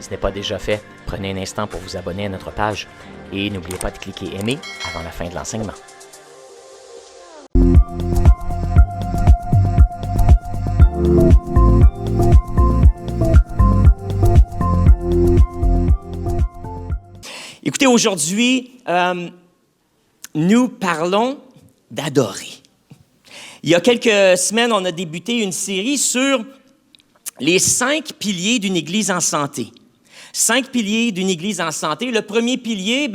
Si ce n'est pas déjà fait, prenez un instant pour vous abonner à notre page et n'oubliez pas de cliquer aimer avant la fin de l'enseignement. Écoutez, aujourd'hui, nous parlons d'adorer. Il y a quelques semaines, on a débuté une série sur les 5 piliers d'une Église en santé. 5 piliers d'une Église en santé. Le premier pilier,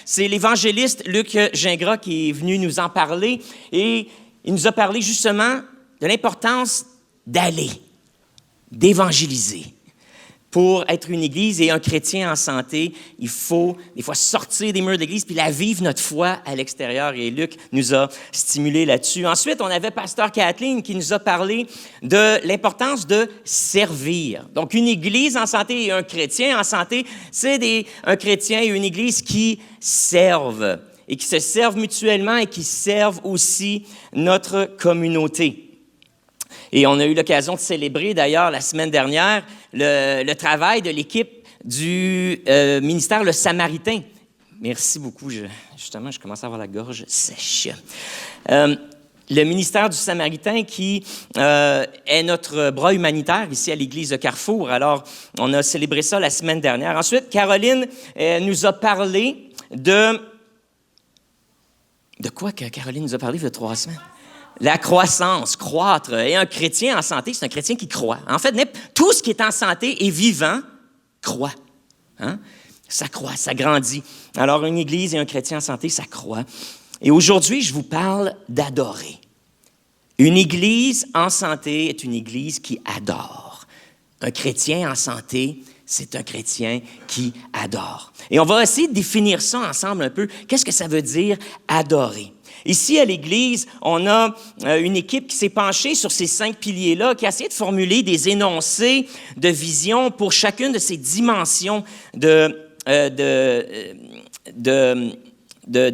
c'est l'évangéliste Luc Gingras qui est venu nous en parler et il nous a parlé justement de l'importance d'aller, d'évangéliser. Pour être une Église et un chrétien en santé, il faut des fois sortir des murs d'église puis la vivre notre foi à l'extérieur. Et Luc nous a stimulé là-dessus. Ensuite, on avait Pasteur Kathleen qui nous a parlé de l'importance de servir. Donc, une Église en santé et un chrétien en santé, c'est un chrétien et une Église qui servent et qui se servent mutuellement et qui servent aussi notre communauté. Et on a eu l'occasion de célébrer, d'ailleurs, la semaine dernière, le travail de l'équipe du ministère Le Samaritain. Merci beaucoup. Justement, je commence à avoir la gorge sèche. Le ministère du Samaritain qui est notre bras humanitaire ici à l'Église de Carrefour. Alors, on a célébré ça la semaine dernière. Ensuite, Caroline nous a parlé de... De quoi que Caroline nous a parlé il y a 3 semaines? La croissance, croître. Et un chrétien en santé, c'est un chrétien qui croît. En fait, tout ce qui est en santé et vivant croît. Hein? Ça croît, ça grandit. Alors, une Église et un chrétien en santé, ça croît. Et aujourd'hui, je vous parle d'adorer. Une Église en santé est une Église qui adore. Un chrétien en santé, c'est un chrétien qui adore. Et on va essayer de définir ça ensemble un peu. Qu'est-ce que ça veut dire adorer? Ici, à l'Église, on a une équipe qui s'est penchée sur ces 5 piliers-là, qui a essayé de formuler des énoncés de vision pour chacune de ces dimensions de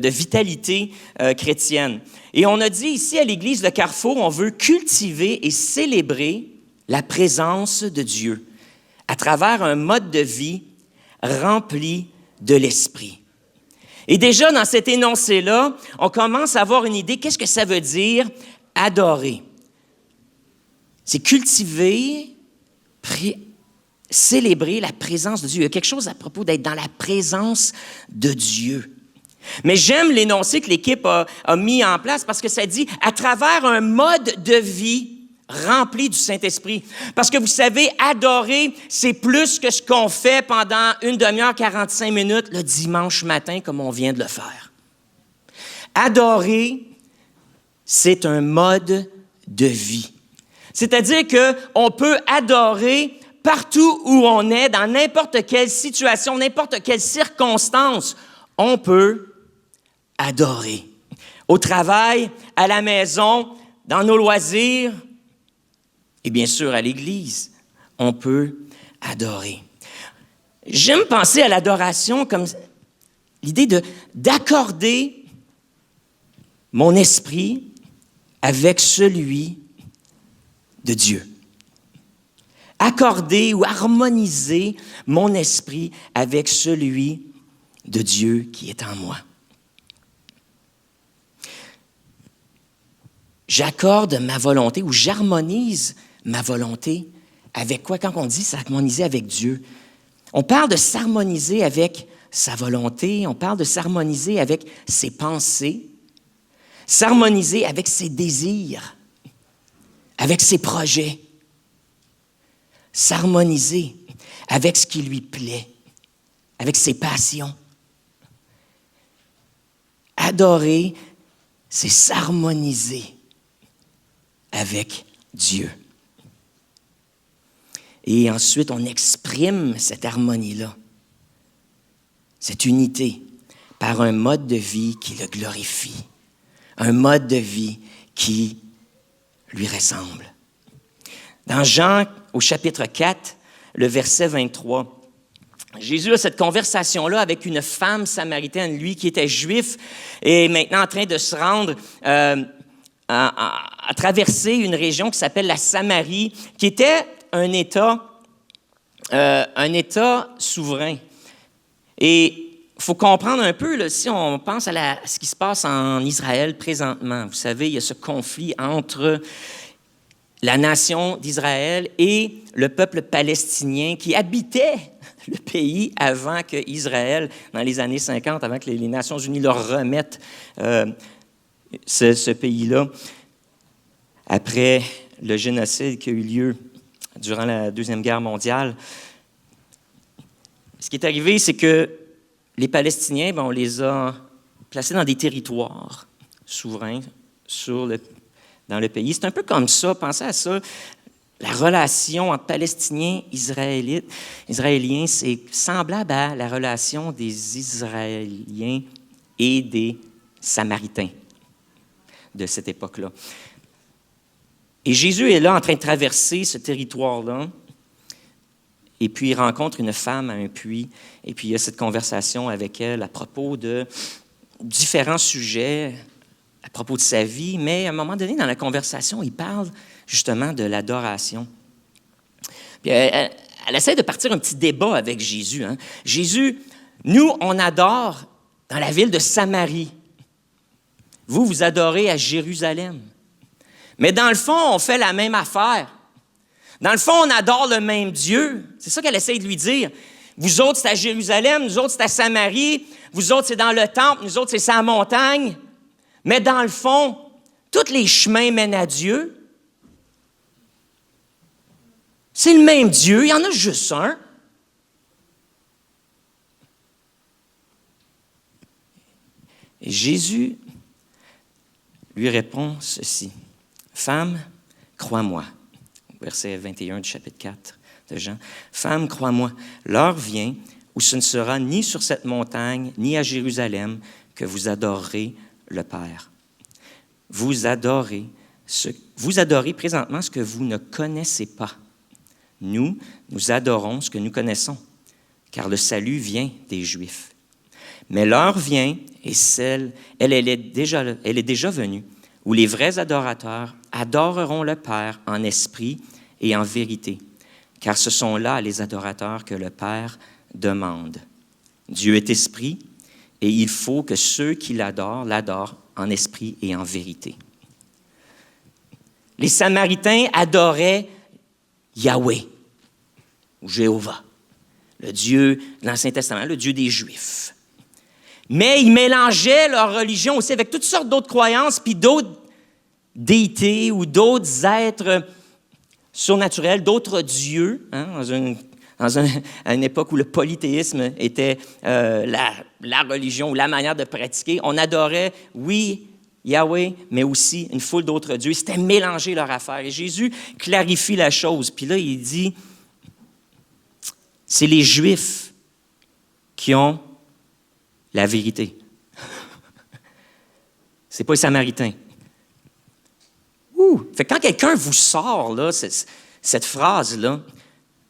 vitalité chrétienne. Et on a dit ici, à l'Église de Carrefour, on veut cultiver et célébrer la présence de Dieu à travers un mode de vie rempli de l'Esprit. Et déjà, dans cet énoncé-là, on commence à avoir une idée. Qu'est-ce que ça veut dire adorer? C'est cultiver, célébrer la présence de Dieu. Il y a quelque chose à propos d'être dans la présence de Dieu. Mais j'aime l'énoncé que l'équipe a mis en place parce que ça dit à travers un mode de vie rempli du Saint-Esprit. Parce que vous savez, adorer, c'est plus que ce qu'on fait pendant 1 demi-heure, 45 minutes, le dimanche matin, comme on vient de le faire. Adorer, c'est un mode de vie. C'est-à-dire qu'on peut adorer partout où on est, dans n'importe quelle situation, n'importe quelle circonstance, on peut adorer. Au travail, à la maison, dans nos loisirs, et bien sûr, à l'Église, on peut adorer. J'aime penser à l'adoration comme l'idée d'accorder mon esprit avec celui de Dieu. Accorder ou harmoniser mon esprit avec celui de Dieu qui est en moi. J'accorde ma volonté ou j'harmonise ma volonté avec quoi? Quand on dit s'harmoniser avec Dieu, on parle de s'harmoniser avec sa volonté, on parle de s'harmoniser avec ses pensées, s'harmoniser avec ses désirs, avec ses projets, s'harmoniser avec ce qui lui plaît, avec ses passions. Adorer, c'est s'harmoniser avec Dieu. Et ensuite, on exprime cette harmonie-là, cette unité, par un mode de vie qui le glorifie, un mode de vie qui lui ressemble. Dans Jean, au chapitre 4, le verset 23, Jésus a cette conversation-là avec une femme samaritaine, lui qui était juif, et maintenant en train de se rendre à traverser une région qui s'appelle la Samarie, qui était un État un État souverain. Et il faut comprendre un peu, là, si on pense à ce qui se passe en Israël présentement. Vous savez, il y a ce conflit entre la nation d'Israël et le peuple palestinien qui habitait le pays avant que Israël, dans les années 50, avant que les Nations unies leur remettent ce pays-là, après le génocide qui a eu lieu durant la Deuxième Guerre mondiale. Ce qui est arrivé, c'est que les Palestiniens, on les a placés dans des territoires souverains dans le pays. C'est un peu comme ça, pensez à ça. La relation entre Palestiniens et Israéliens, c'est semblable à la relation des Israéliens et des Samaritains de cette époque-là. Et Jésus est là en train de traverser ce territoire-là, et puis il rencontre une femme à un puits, et puis il y a cette conversation avec elle à propos de différents sujets, à propos de sa vie, mais à un moment donné, dans la conversation, il parle justement de l'adoration. Puis elle essaie de partir un petit débat avec Jésus. Hein. Jésus, nous, on adore dans la ville de Samarie. Vous adorez à Jérusalem. Mais dans le fond, on fait la même affaire. Dans le fond, on adore le même Dieu. C'est ça qu'elle essaie de lui dire. Vous autres, c'est à Jérusalem, nous autres, c'est à Samarie, vous autres, c'est dans le temple, nous autres, c'est sur la montagne. Mais dans le fond, tous les chemins mènent à Dieu. C'est le même Dieu, il y en a juste un. Et Jésus lui répond ceci. Femme, crois-moi. Verset 21 du chapitre 4 de Jean. Femme, crois-moi, l'heure vient où ce ne sera ni sur cette montagne, ni à Jérusalem que vous adorerez le Père. Vous adorez présentement ce que vous ne connaissez pas. Nous adorons ce que nous connaissons, car le salut vient des Juifs. Mais l'heure vient, et elle est déjà venue, où les vrais adorateurs adoreront le Père en esprit et en vérité, car ce sont là les adorateurs que le Père demande. Dieu est esprit, et il faut que ceux qui l'adorent en esprit et en vérité. Les Samaritains adoraient Yahweh, ou Jéhovah, le Dieu de l'Ancien Testament, le Dieu des Juifs. Mais ils mélangeaient leur religion aussi avec toutes sortes d'autres croyances, puis d'autres déités ou d'autres êtres surnaturels, d'autres dieux, hein, à une époque où le polythéisme était la religion ou la manière de pratiquer. On adorait, oui, Yahweh, mais aussi une foule d'autres dieux. C'était mélanger leur affaire. Et Jésus clarifie la chose. Puis là, il dit, c'est les Juifs qui ont la vérité. C'est pas les Samaritains. Fait que quand quelqu'un vous sort là, cette phrase-là,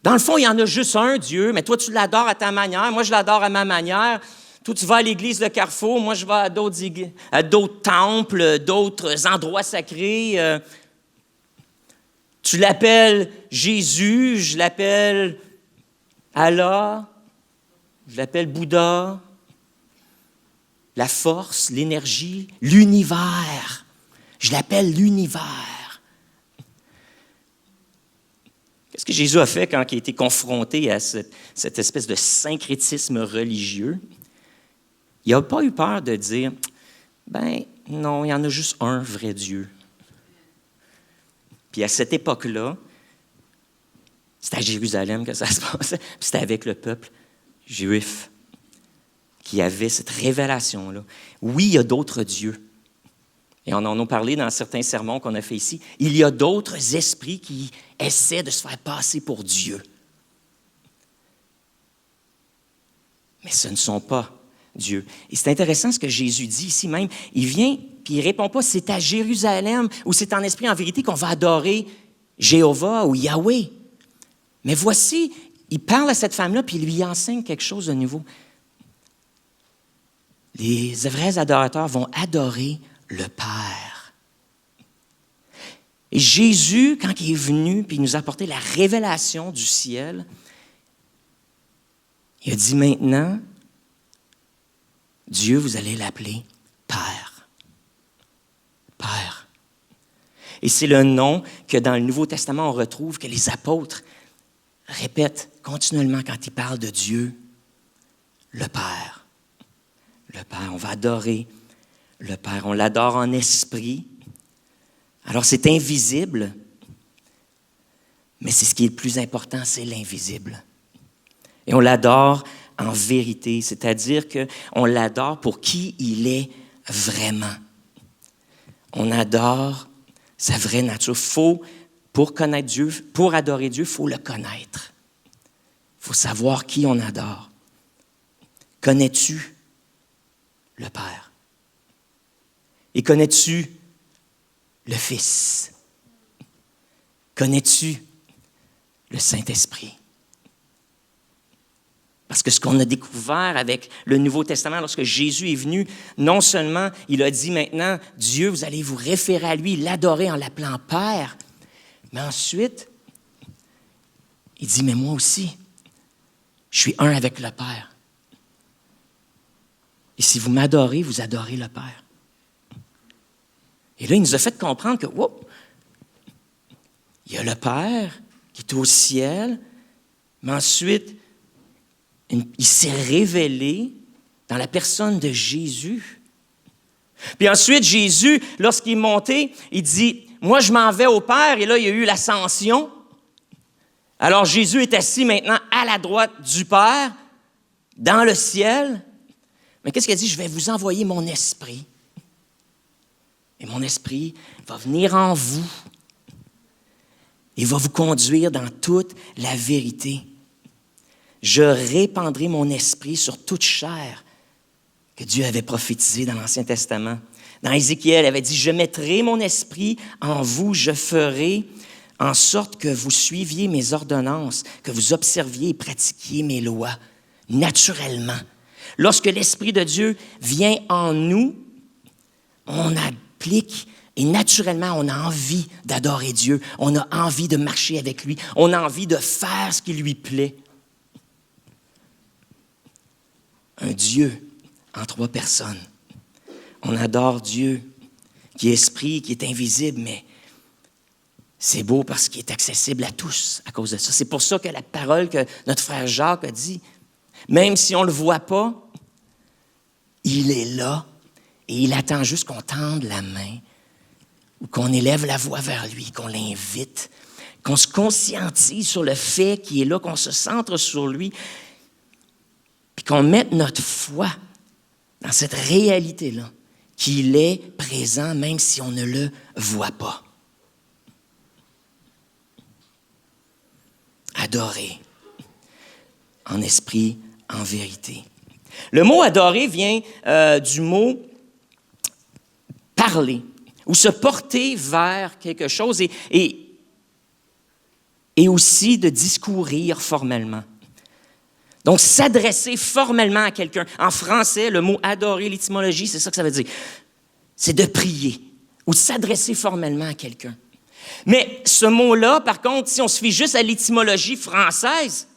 dans le fond, il y en a juste un Dieu, mais toi, tu l'adores à ta manière, moi, je l'adore à ma manière. Toi, tu vas à l'église de Carrefour, moi, je vais à d'autres temples, d'autres endroits sacrés. Tu l'appelles Jésus, je l'appelle Allah, je l'appelle Bouddha, la force, l'énergie, l'univers. Je l'appelle l'univers. Qu'est-ce que Jésus a fait quand il a été confronté à cette espèce de syncrétisme religieux? Il n'a pas eu peur de dire, non, il y en a juste un vrai Dieu. Puis à cette époque-là, c'était à Jérusalem que ça se passait, puis c'était avec le peuple juif qui avait cette révélation-là. Oui, il y a d'autres dieux. Et on en a parlé dans certains sermons qu'on a fait ici. Il y a d'autres esprits qui essaient de se faire passer pour Dieu. Mais ce ne sont pas Dieu. Et c'est intéressant ce que Jésus dit ici même. Il vient, puis il ne répond pas, c'est à Jérusalem ou c'est en esprit, en vérité, qu'on va adorer Jéhovah ou Yahweh. Mais voici, il parle à cette femme-là, puis il lui enseigne quelque chose de nouveau. Les vrais adorateurs vont adorer le Père. Et Jésus, quand il est venu, puis il nous a apporté la révélation du ciel, Il a dit maintenant, Dieu, vous allez l'appeler Père. Père. Et c'est le nom que dans le Nouveau Testament, on retrouve, que les apôtres répètent continuellement quand ils parlent de Dieu, le Père. Le Père, on va adorer le Père. On l'adore en esprit. Alors, c'est invisible, mais c'est ce qui est le plus important, c'est l'invisible. Et on l'adore en vérité, c'est-à-dire qu'on l'adore pour qui il est vraiment. On adore sa vraie nature. Pour connaître Dieu, pour adorer Dieu, il faut le connaître. Il faut savoir qui on adore. Connais-tu le Père? Et connais-tu le Fils? Connais-tu le Saint-Esprit? Parce que ce qu'on a découvert avec le Nouveau Testament, lorsque Jésus est venu, non seulement il a dit maintenant, Dieu, vous allez vous référer à lui, l'adorer en l'appelant Père, mais ensuite, il dit, mais moi aussi, je suis un avec le Père. Et si vous m'adorez, vous adorez le Père. Et là, il nous a fait comprendre que, il y a le Père qui est au ciel, mais ensuite, il s'est révélé dans la personne de Jésus. Puis ensuite, Jésus, lorsqu'il est monté, il dit, moi, je m'en vais au Père, et là, il y a eu l'ascension. Alors, Jésus est assis maintenant à la droite du Père, dans le ciel. Mais qu'est-ce qu'il a dit? Je vais vous envoyer mon esprit. Et mon esprit va venir en vous. Il va vous conduire dans toute la vérité. Je répandrai mon esprit sur toute chair, que Dieu avait prophétisé dans l'Ancien Testament. Dans Ézéchiel, il avait dit, je mettrai mon esprit en vous, je ferai en sorte que vous suiviez mes ordonnances, que vous observiez et pratiquiez mes lois, naturellement. Lorsque l'Esprit de Dieu vient en nous, on applique et naturellement, on a envie d'adorer Dieu, on a envie de marcher avec lui, on a envie de faire ce qui lui plaît. Un Dieu en 3 personnes. On adore Dieu, qui est esprit, qui est invisible, mais c'est beau parce qu'il est accessible à tous à cause de ça. C'est pour ça que la parole que notre frère Jacques a dit, même si on ne le voit pas, il est là et il attend juste qu'on tende la main ou qu'on élève la voix vers lui, qu'on l'invite, qu'on se conscientise sur le fait qu'il est là, qu'on se centre sur lui, puis qu'on mette notre foi dans cette réalité-là, qu'il est présent même si on ne le voit pas. Adorer en esprit, en vérité. Le mot adorer vient du mot parler ou se porter vers quelque chose et aussi de discourir formellement. Donc, s'adresser formellement à quelqu'un. En français, le mot adorer, l'étymologie, c'est ça que ça veut dire. C'est de prier ou de s'adresser formellement à quelqu'un. Mais ce mot-là, par contre, si on se fie juste à l'étymologie française,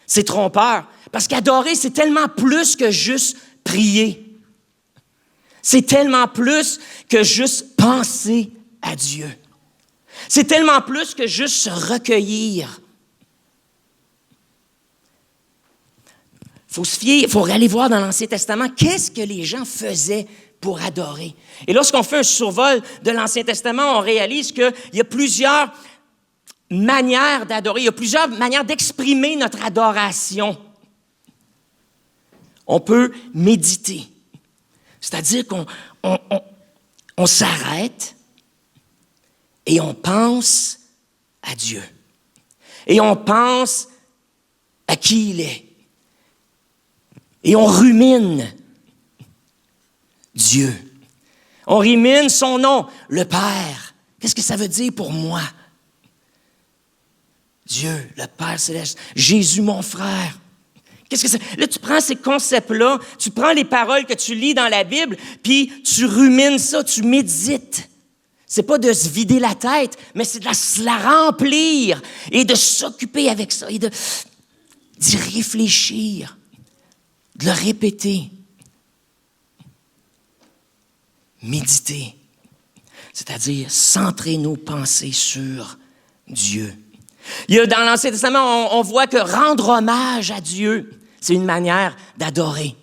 c'est trompeur. Parce qu'adorer, c'est tellement plus que juste prier. C'est tellement plus que juste penser à Dieu. C'est tellement plus que juste se recueillir. Il faut aller voir dans l'Ancien Testament qu'est-ce que les gens faisaient pour adorer. Et lorsqu'on fait un survol de l'Ancien Testament, on réalise qu'il y a plusieurs manières d'adorer, il y a plusieurs manières d'exprimer notre adoration. On peut méditer, c'est-à-dire qu'on s'arrête et on pense à Dieu. Et on pense à qui il est. Et on rumine Dieu. On rumine son nom, le Père. Qu'est-ce que ça veut dire pour moi? Dieu, le Père céleste, Jésus, mon frère. Qu'est-ce que c'est? Là, tu prends ces concepts-là, tu prends les paroles que tu lis dans la Bible, puis tu rumines ça, tu médites. C'est pas de se vider la tête, mais c'est de se la remplir et de s'occuper avec ça et d'y réfléchir. de le répéter. Méditer, c'est-à-dire centrer nos pensées sur Dieu. Dans l'Ancien Testament, on voit que rendre hommage à Dieu, c'est une manière d'adorer,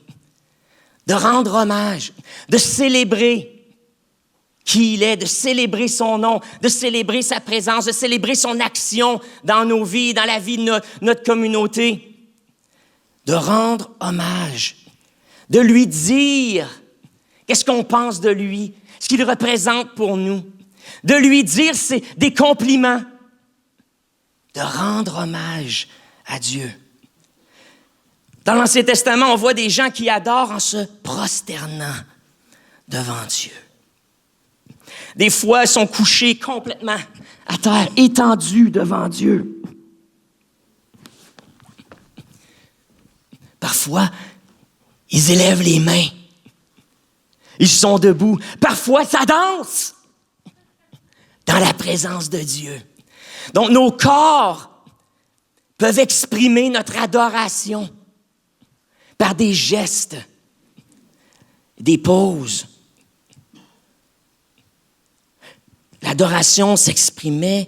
de rendre hommage, de célébrer qui il est, de célébrer son nom, de célébrer sa présence, de célébrer son action dans nos vies, dans la vie de notre communauté. De rendre hommage, de lui dire qu'est-ce qu'on pense de lui, ce qu'il représente pour nous, de lui dire des compliments, de rendre hommage à Dieu. Dans l'Ancien Testament, on voit des gens qui adorent en se prosternant devant Dieu. Des fois, ils sont couchés complètement à terre, étendus devant Dieu. Parfois, ils élèvent les mains. Ils sont debout. Parfois, ça danse dans la présence de Dieu. Donc, nos corps peuvent exprimer notre adoration par des gestes, des poses. L'adoration s'exprimait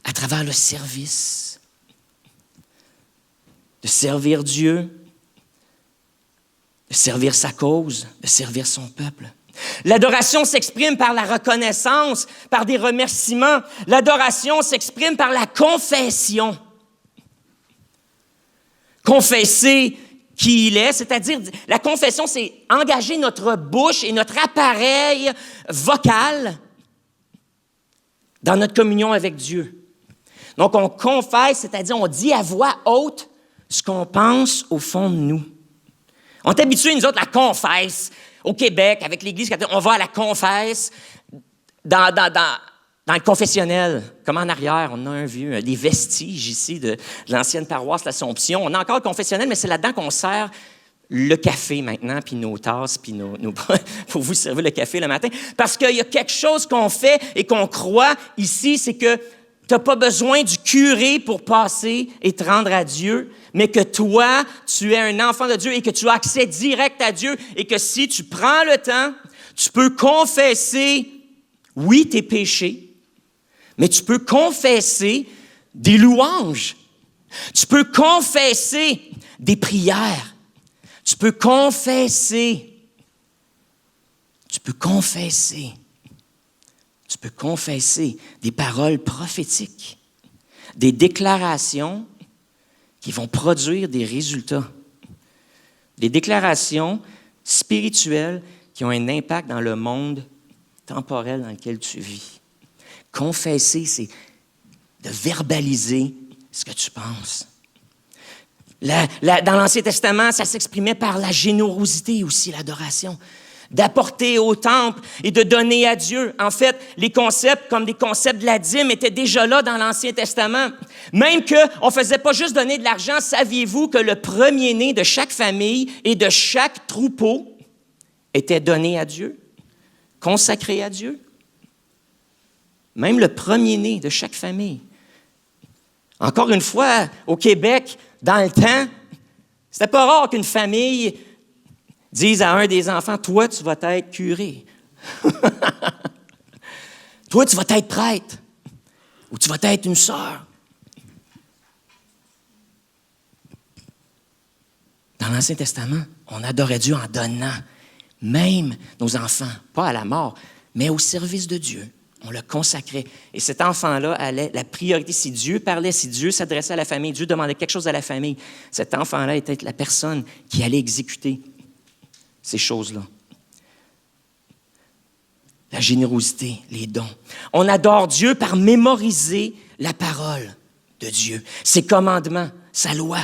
à travers le service, de servir Dieu, de servir sa cause, de servir son peuple. L'adoration s'exprime par la reconnaissance, par des remerciements. L'adoration s'exprime par la confession. Confesser qui il est, c'est-à-dire la confession, c'est engager notre bouche et notre appareil vocal dans notre communion avec Dieu. Donc, on confesse, c'est-à-dire on dit à voix haute ce qu'on pense au fond de nous. On est habitués, nous autres, à la confesse. Au Québec, avec l'Église catholique, on va à la confesse dans le confessionnel. Comme en arrière, on a un vieux, des vestiges ici de l'ancienne paroisse l'Assomption. On a encore le confessionnel, mais c'est là-dedans qu'on sert le café maintenant, puis nos tasses, puis nos pour vous servir le café le matin. Parce qu'il y a quelque chose qu'on fait et qu'on croit ici, c'est que tu n'as pas besoin du curé pour passer et te rendre à Dieu, mais que toi, tu es un enfant de Dieu et que tu as accès direct à Dieu et que si tu prends le temps, tu peux confesser, oui, tes péchés, mais tu peux confesser des louanges. Tu peux confesser des prières. Tu peux confesser des paroles prophétiques, des déclarations qui vont produire des résultats. Des déclarations spirituelles qui ont un impact dans le monde temporel dans lequel tu vis. Confesser, c'est de verbaliser ce que tu penses. Dans l'Ancien Testament, ça s'exprimait par la générosité aussi, l'adoration. D'apporter au temple et de donner à Dieu. En fait, les concepts, comme des concepts de la dîme, étaient déjà là dans l'Ancien Testament. Même qu'on ne faisait pas juste donner de l'argent, saviez-vous que le premier-né de chaque famille et de chaque troupeau était donné à Dieu, consacré à Dieu? Même le premier-né de chaque famille. Encore une fois, au Québec, dans le temps, c'était pas rare qu'une famille dise à un des enfants, « Toi, tu vas être curé. Toi, tu vas être prêtre. Ou tu vas être une sœur. » Dans l'Ancien Testament, on adorait Dieu en donnant même nos enfants, pas à la mort, mais au service de Dieu. On le consacrait. Et cet enfant-là allait, la priorité, si Dieu parlait, si Dieu s'adressait à la famille, Dieu demandait quelque chose à la famille, cet enfant-là était la personne qui allait exécuter ces choses-là. La générosité, les dons. On adore Dieu par mémoriser la parole de Dieu, ses commandements, sa loi.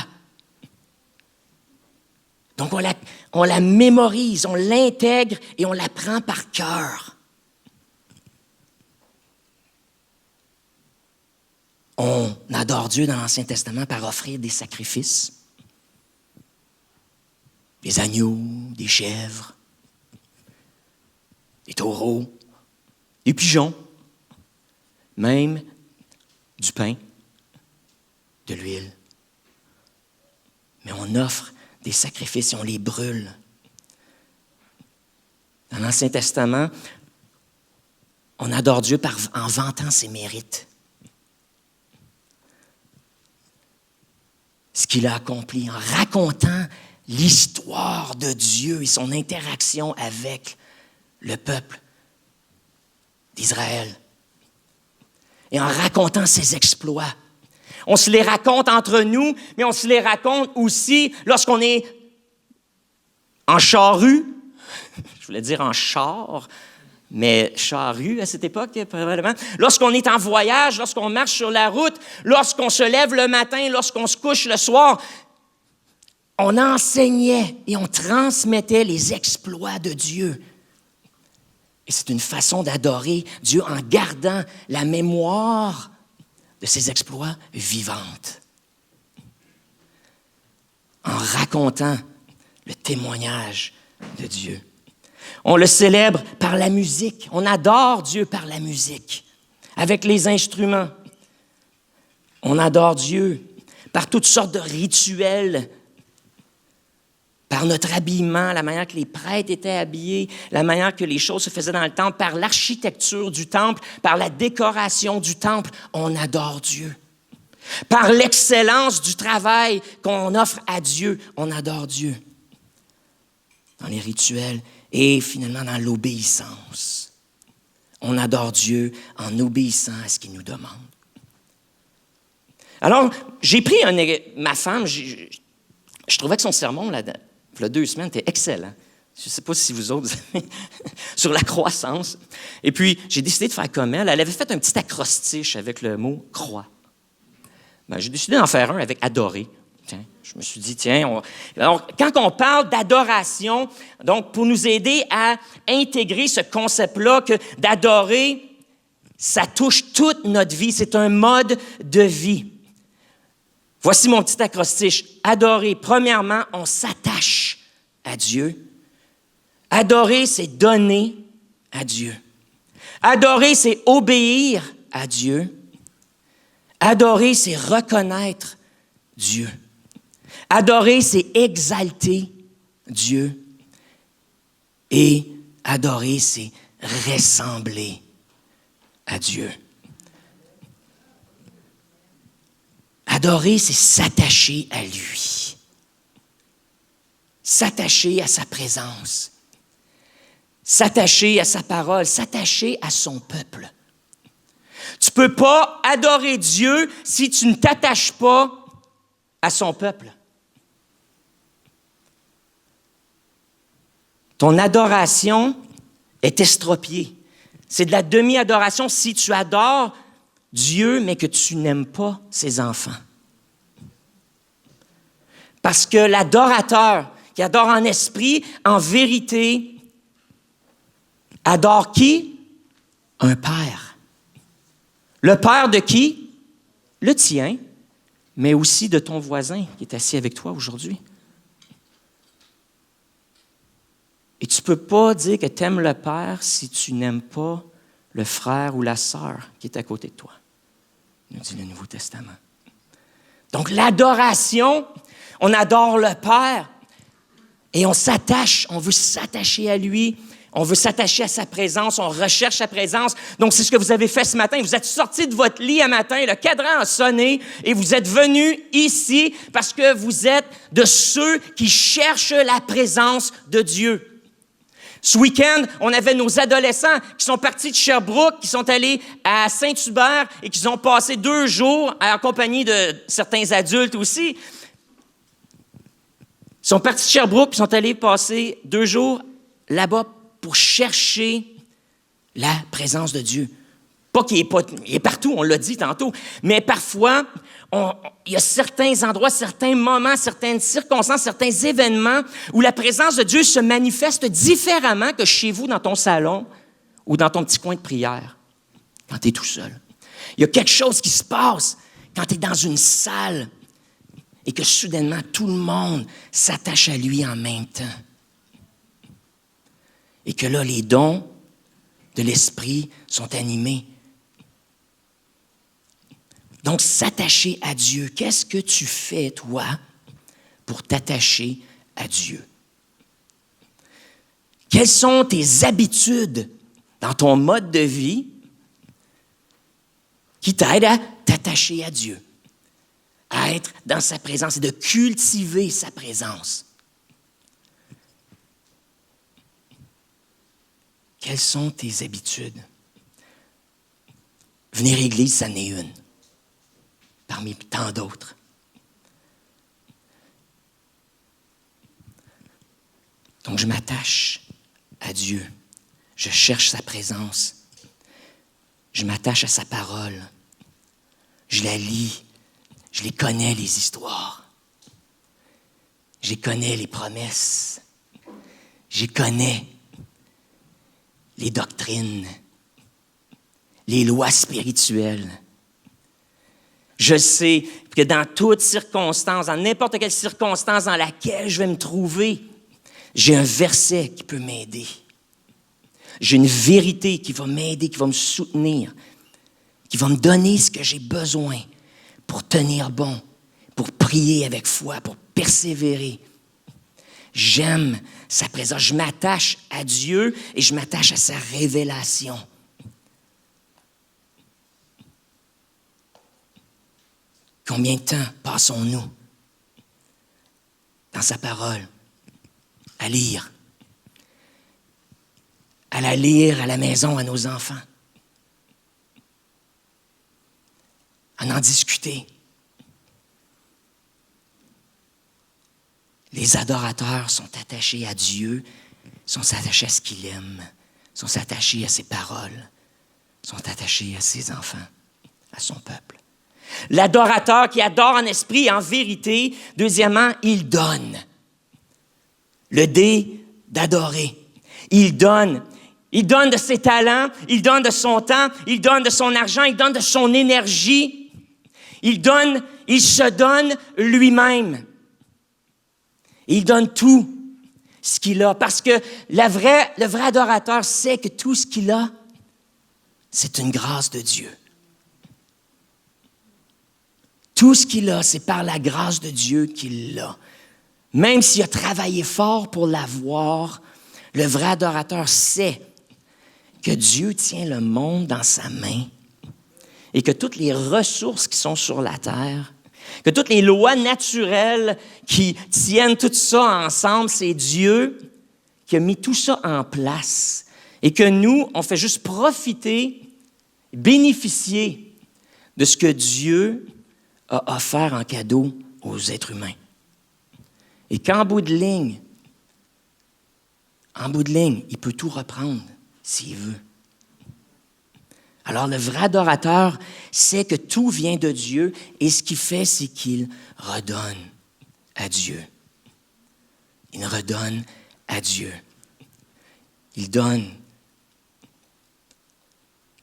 Donc, on la mémorise, on l'intègre et on la prend par cœur. On adore Dieu dans l'Ancien Testament par offrir des sacrifices, des agneaux, des chèvres, des taureaux, des pigeons, même du pain, de l'huile. Mais on offre des sacrifices et on les brûle. Dans l'Ancien Testament, on adore Dieu en vantant ses mérites. Ce qu'il a accompli, en racontant l'histoire de Dieu et son interaction avec le peuple d'Israël. Et en racontant ses exploits. On se les raconte entre nous, mais on se les raconte aussi lorsqu'on est en charrue. Je voulais dire en char, mais charrue à cette époque, probablement. Lorsqu'on est en voyage, lorsqu'on marche sur la route, lorsqu'on se lève le matin, lorsqu'on se couche le soir, on enseignait et on transmettait les exploits de Dieu. Et c'est une façon d'adorer Dieu en gardant la mémoire de ses exploits vivantes. En racontant le témoignage de Dieu. On le célèbre par la musique. On adore Dieu par la musique, avec les instruments. On adore Dieu par toutes sortes de rituels, par notre habillement, la manière que les prêtres étaient habillés, la manière que les choses se faisaient dans le temple, par l'architecture du temple, par la décoration du temple. On adore Dieu. Par l'excellence du travail qu'on offre à Dieu, on adore Dieu. Dans les rituels et finalement dans l'obéissance. On adore Dieu en obéissant à ce qu'il nous demande. Alors, j'ai pris ma femme, je trouvais que son sermon, là, il y a 2 semaines, était excellent. Je ne sais pas si vous autres, sur la croissance. Et puis, j'ai décidé de faire comme elle. Elle avait fait un petit acrostiche avec le mot « croix ». Ben, j'ai décidé d'en faire un avec « adorer ». Tiens, je me suis dit, tiens, alors, quand on parle d'adoration, donc pour nous aider à intégrer ce concept-là que d'adorer, ça touche toute notre vie, c'est un mode de vie. Voici mon petit acrostiche. Adorer, premièrement, on s'attache à Dieu. Adorer, c'est donner à Dieu. Adorer, c'est obéir à Dieu. Adorer, c'est reconnaître Dieu. Adorer, c'est exalter Dieu. Et adorer, c'est ressembler à Dieu. Adorer, c'est s'attacher à lui. S'attacher à sa présence. S'attacher à sa parole. S'attacher à son peuple. Tu ne peux pas adorer Dieu si tu ne t'attaches pas à son peuple. Ton adoration est estropiée. C'est de la demi-adoration si tu adores Dieu, mais que tu n'aimes pas ses enfants. Parce que l'adorateur qui adore en esprit, en vérité, adore qui? Un père. Le père de qui? Le tien, mais aussi de ton voisin qui est assis avec toi aujourd'hui. Et tu ne peux pas dire que tu aimes le Père si tu n'aimes pas le frère ou la sœur qui est à côté de toi, nous dit le Nouveau Testament. Donc l'adoration, on adore le Père et on s'attache, on veut s'attacher à lui, on veut s'attacher à sa présence, on recherche sa présence. Donc c'est ce que vous avez fait ce matin. Vous êtes sortis de votre lit un matin, le cadran a sonné et vous êtes venus ici parce que vous êtes de ceux qui cherchent la présence de Dieu. Ce week-end, on avait nos adolescents qui sont partis de Sherbrooke, qui sont allés à Saint-Hubert et qui ont passé 2 jours en compagnie de certains adultes aussi. Ils sont partis de Sherbrooke et sont allés passer 2 jours là-bas pour chercher la présence de Dieu. Pas qu'il il est partout, on l'a dit tantôt, mais parfois, il y a certains endroits, certains moments, certaines circonstances, certains événements où la présence de Dieu se manifeste différemment que chez vous, dans ton salon ou dans ton petit coin de prière, quand tu es tout seul. Il y a quelque chose qui se passe quand tu es dans une salle et que soudainement, tout le monde s'attache à lui en même temps. Et que là, les dons de l'Esprit sont animés. Donc, s'attacher à Dieu. Qu'est-ce que tu fais, toi, pour t'attacher à Dieu? Quelles sont tes habitudes dans ton mode de vie qui t'aident à t'attacher à Dieu, à être dans sa présence et de cultiver sa présence? Quelles sont tes habitudes? Venir à l'Église, ça n'est une, parmi tant d'autres. Donc, je m'attache à Dieu. Je cherche sa présence. Je m'attache à sa parole. Je la lis. Je les connais, les histoires. Je connais les promesses. Je connais les doctrines, les lois spirituelles. Je sais que dans toute circonstance, dans n'importe quelle circonstance dans laquelle je vais me trouver, j'ai un verset qui peut m'aider. J'ai une vérité qui va m'aider, qui va me soutenir, qui va me donner ce que j'ai besoin pour tenir bon, pour prier avec foi, pour persévérer. J'aime sa présence. Je m'attache à Dieu et je m'attache à sa révélation. Combien de temps passons-nous dans sa parole à lire, à la lire à la maison à nos enfants, à en discuter? Les adorateurs sont attachés à Dieu, sont attachés à ce qu'il aime, sont attachés à ses paroles, sont attachés à ses enfants, à son peuple. L'adorateur qui adore en esprit et en vérité, deuxièmement, il donne. Le D d'adorer. Il donne de ses talents, il donne de son temps, il donne de son argent, il donne de son énergie. Il se donne lui-même. Il donne tout ce qu'il a. Parce que le vrai adorateur sait que tout ce qu'il a, c'est une grâce de Dieu. Tout ce qu'il a, c'est par la grâce de Dieu qu'il l'a. Même s'il a travaillé fort pour l'avoir, le vrai adorateur sait que Dieu tient le monde dans sa main et que toutes les ressources qui sont sur la terre, que toutes les lois naturelles qui tiennent tout ça ensemble, c'est Dieu qui a mis tout ça en place et que nous, on fait juste profiter, bénéficier de ce que Dieu a offert en cadeau aux êtres humains. Et qu'en bout de ligne, il peut tout reprendre s'il veut. Alors, le vrai adorateur sait que tout vient de Dieu et ce qu'il fait, c'est qu'il redonne à Dieu. Il redonne à Dieu. Il donne.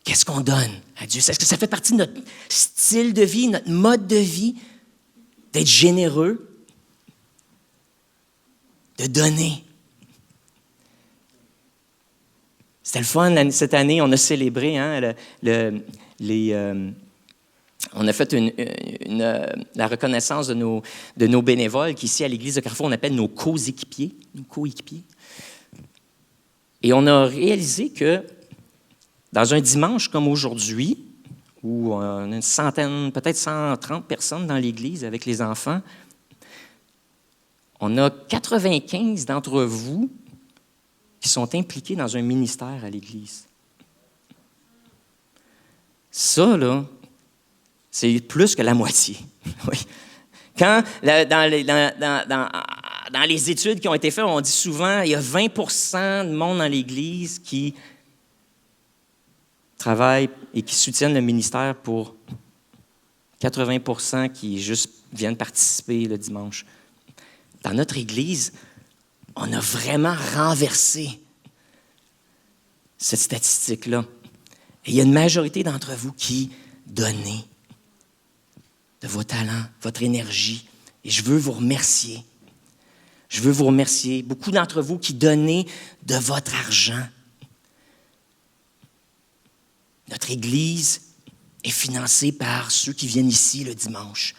Qu'est-ce qu'on donne à Dieu? Est-ce que ça fait partie de notre style de vie, notre mode de vie, d'être généreux, de donner? C'était le fun, cette année, on a célébré, on a fait la reconnaissance de nos bénévoles qui, ici, à l'Église de Carrefour, on appelle nos coéquipiers. Et on a réalisé que dans un dimanche comme aujourd'hui, où on a une centaine, peut-être 130 personnes dans l'Église avec les enfants, on a 95 d'entre vous qui sont impliqués dans un ministère à l'Église. Ça, là, c'est plus que la moitié. Oui. Quand, dans les études qui ont été faites, on dit souvent qu'il y a 20% de monde dans l'Église qui travaillent et qui soutiennent le ministère pour 80% qui juste viennent participer le dimanche. Dans notre Église, on a vraiment renversé cette statistique-là. Et il y a une majorité d'entre vous qui donnez de vos talents, votre énergie. Et je veux vous remercier. Je veux vous remercier. Beaucoup d'entre vous qui donnez de votre argent. Notre Église est financée par ceux qui viennent ici le dimanche.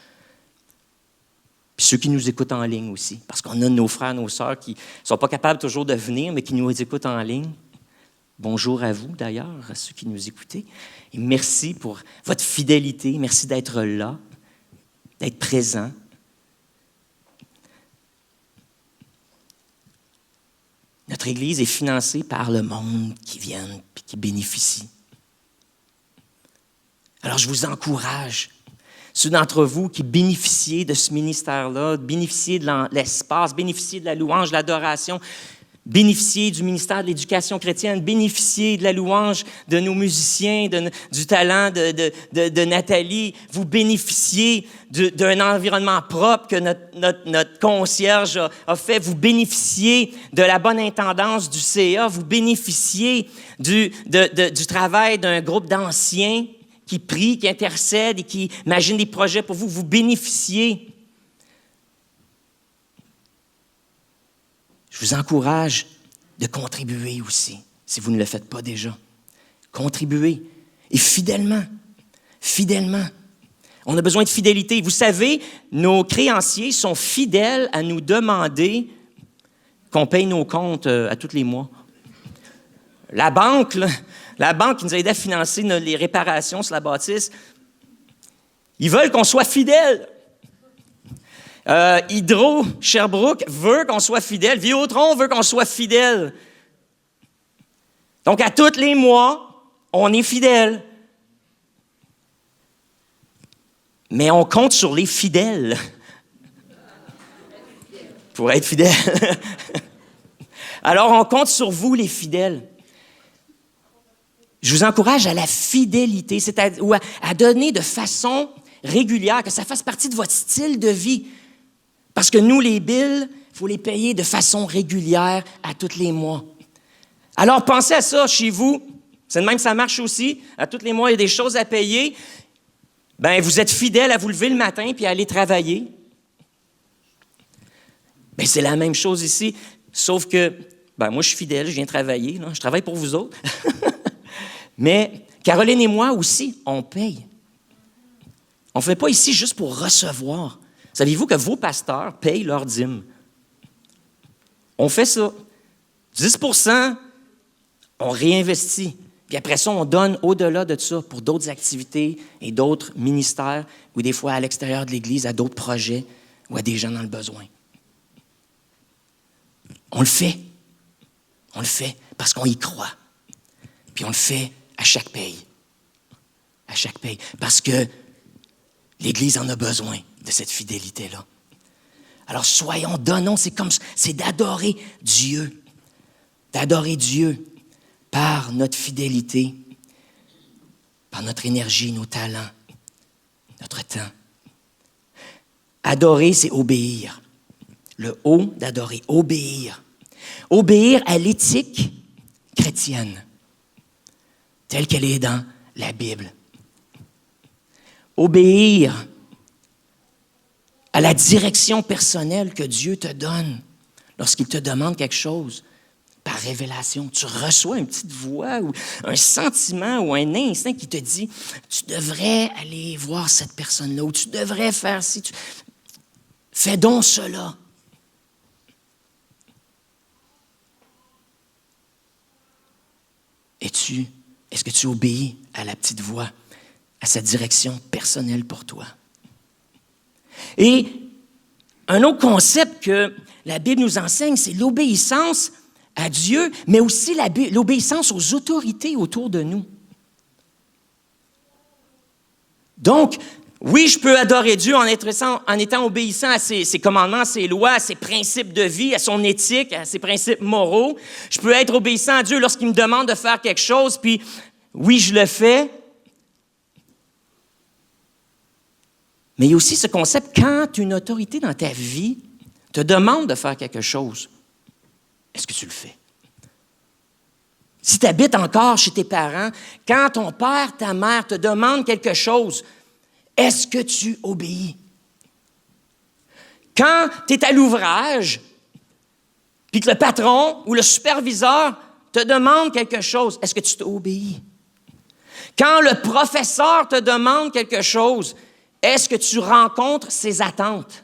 Puis ceux qui nous écoutent en ligne aussi, parce qu'on a nos frères, nos sœurs qui ne sont pas capables toujours de venir, mais qui nous écoutent en ligne. Bonjour à vous, d'ailleurs, à ceux qui nous écoutez. Et merci pour votre fidélité. Merci d'être là, d'être présent. Notre Église est financée par le monde qui vient et qui bénéficie. Alors, je vous encourage, ceux d'entre vous qui bénéficiez de ce ministère-là, bénéficiez de l'espace, bénéficiez de la louange, de l'adoration, bénéficiez du ministère de l'Éducation chrétienne, bénéficiez de la louange de nos musiciens, du talent de Nathalie. Vous bénéficiez d'un environnement propre que notre concierge a fait. Vous bénéficiez de la bonne intendance du CA. Vous bénéficiez du travail d'un groupe d'anciens qui prient, qui intercèdent et qui imaginent des projets pour vous. Vous bénéficiez. Je vous encourage de contribuer aussi, si vous ne le faites pas déjà. Contribuez. Et fidèlement. Fidèlement. On a besoin de fidélité. Vous savez, nos créanciers sont fidèles à nous demander qu'on paye nos comptes à tous les mois. La banque qui nous a aidé à financer les réparations sur la bâtisse, ils veulent qu'on soit fidèles. Hydro, Sherbrooke veut qu'on soit fidèle. Vidéotron veut qu'on soit fidèle. Donc, à tous les mois, on est fidèle. Mais on compte sur les fidèles pour être fidèle. Alors, on compte sur vous, les fidèles. Je vous encourage à la fidélité, c'est-à-dire à donner de façon régulière, que ça fasse partie de votre style de vie. Parce que nous, les billes, il faut les payer de façon régulière à tous les mois. Alors, pensez à ça chez vous. C'est de même que ça marche aussi. À tous les mois, il y a des choses à payer. Bien, vous êtes fidèle à vous lever le matin puis à aller travailler. Bien, c'est la même chose ici. Sauf que, moi, je suis fidèle, je viens travailler. Là. Je travaille pour vous autres. Mais Caroline et moi aussi, on paye. On ne fait pas ici juste pour recevoir. Saviez-vous que vos pasteurs payent leurs dîmes? On fait ça. 10 % on réinvestit. Puis après ça, on donne au-delà de ça pour d'autres activités et d'autres ministères ou des fois à l'extérieur de l'Église, à d'autres projets ou à des gens dans le besoin. On le fait. On le fait parce qu'on y croit. Puis on le fait à chaque paye. À chaque paye. Parce que l'Église en a besoin de cette donnons, Alors donnons, c'est d'adorer Dieu. D'adorer Dieu par notre fidélité, par notre énergie, nos talents, notre temps. Adorer, c'est obéir. Le haut d'adorer, obéir. Obéir à l'éthique chrétienne, telle qu'elle est dans la Bible. Obéir à la direction personnelle que Dieu te donne lorsqu'il te demande quelque chose par révélation. Tu reçois une petite voix ou un sentiment ou un instinct qui te dit « Tu devrais aller voir cette personne-là » ou « Tu devrais faire ci. » Fais donc cela. Est-ce que tu obéis à la petite voix, à sa direction personnelle pour toi? Et un autre concept que la Bible nous enseigne, c'est l'obéissance à Dieu, mais aussi l'obéissance aux autorités autour de nous. Donc, oui, je peux adorer Dieu en étant obéissant à ses commandements, à ses lois, à ses principes de vie, à son éthique, à ses principes moraux. Je peux être obéissant à Dieu lorsqu'il me demande de faire quelque chose, puis oui, je le fais. Mais il y a aussi ce concept, quand une autorité dans ta vie te demande de faire quelque chose, est-ce que tu le fais? Si tu habites encore chez tes parents, quand ton père, ta mère te demande quelque chose, est-ce que tu obéis? Quand tu es à l'ouvrage, puis que le patron ou le superviseur te demande quelque chose, est-ce que tu t'obéis? Quand le professeur te demande quelque chose, est-ce que tu rencontres ses attentes?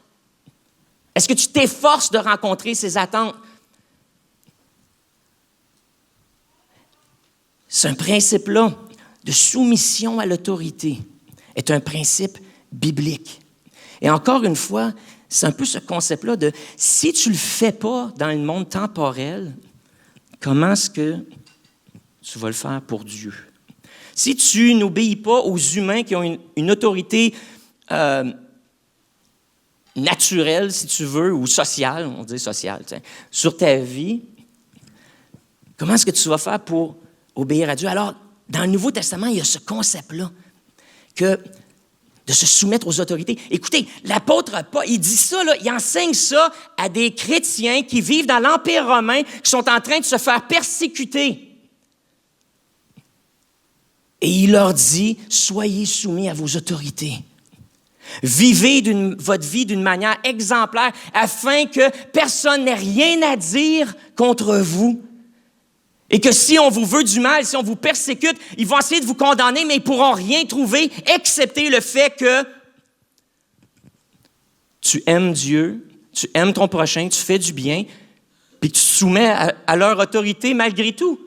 Est-ce que tu t'efforces de rencontrer ses attentes? Ce principe-là de soumission à l'autorité est un principe biblique. Et encore une fois, c'est un peu ce concept-là de si tu ne le fais pas dans le monde temporel, comment est-ce que tu vas le faire pour Dieu? Si tu n'obéis pas aux humains qui ont une autorité naturelle, si tu veux, ou sociale, on dit sociale, sur ta vie, comment est-ce que tu vas faire pour obéir à Dieu? Alors, dans le Nouveau Testament, il y a ce concept-là que de se soumettre aux autorités. Écoutez, l'apôtre Paul, il dit ça, là, il enseigne ça à des chrétiens qui vivent dans l'Empire romain, qui sont en train de se faire persécuter. Et il leur dit, soyez soumis à vos autorités. Vivez votre vie d'une manière exemplaire afin que personne n'ait rien à dire contre vous. Et que si on vous veut du mal, si on vous persécute, ils vont essayer de vous condamner, mais ils ne pourront rien trouver, excepté le fait que tu aimes Dieu, tu aimes ton prochain, tu fais du bien, puis tu te soumets à leur autorité malgré tout.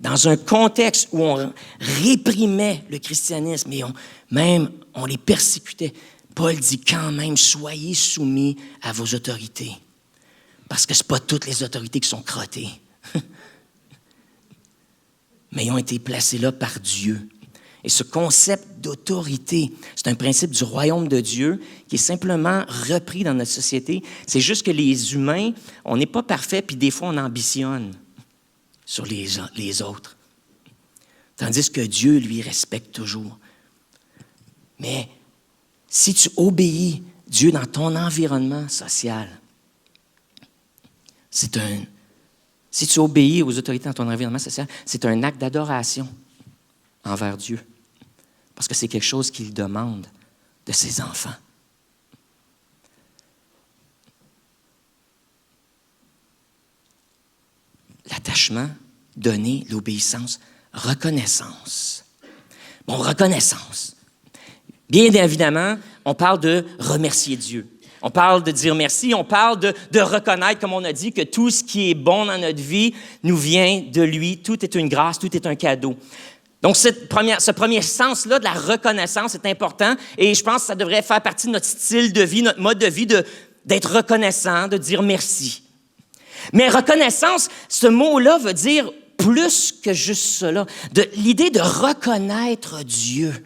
Dans un contexte où on réprimait le christianisme et on les persécutait, Paul dit quand même, soyez soumis à vos autorités. Parce que ce n'est pas toutes les autorités qui sont crottées. Mais ils ont été placés là par Dieu. Et ce concept d'autorité, c'est un principe du royaume de Dieu qui est simplement repris dans notre société. C'est juste que les humains, on n'est pas parfaits, puis des fois, on ambitionne sur les autres. Tandis que Dieu, lui, respecte toujours. Mais si tu obéis Dieu dans ton environnement social, si tu obéis aux autorités dans ton environnement social, c'est un acte d'adoration envers Dieu. Parce que c'est quelque chose qu'il demande de ses enfants. L'attachement, donner, l'obéissance, reconnaissance. Bon, reconnaissance. Bien évidemment, on parle de remercier Dieu. On parle de dire merci, on parle de reconnaître, comme on a dit, que tout ce qui est bon dans notre vie nous vient de lui. Tout est une grâce, tout est un cadeau. Donc, ce premier sens-là de la reconnaissance est important et je pense que ça devrait faire partie de notre style de vie, notre mode de vie, d'être reconnaissant, de dire merci. Mais reconnaissance, ce mot-là veut dire plus que juste cela. L'idée de reconnaître Dieu.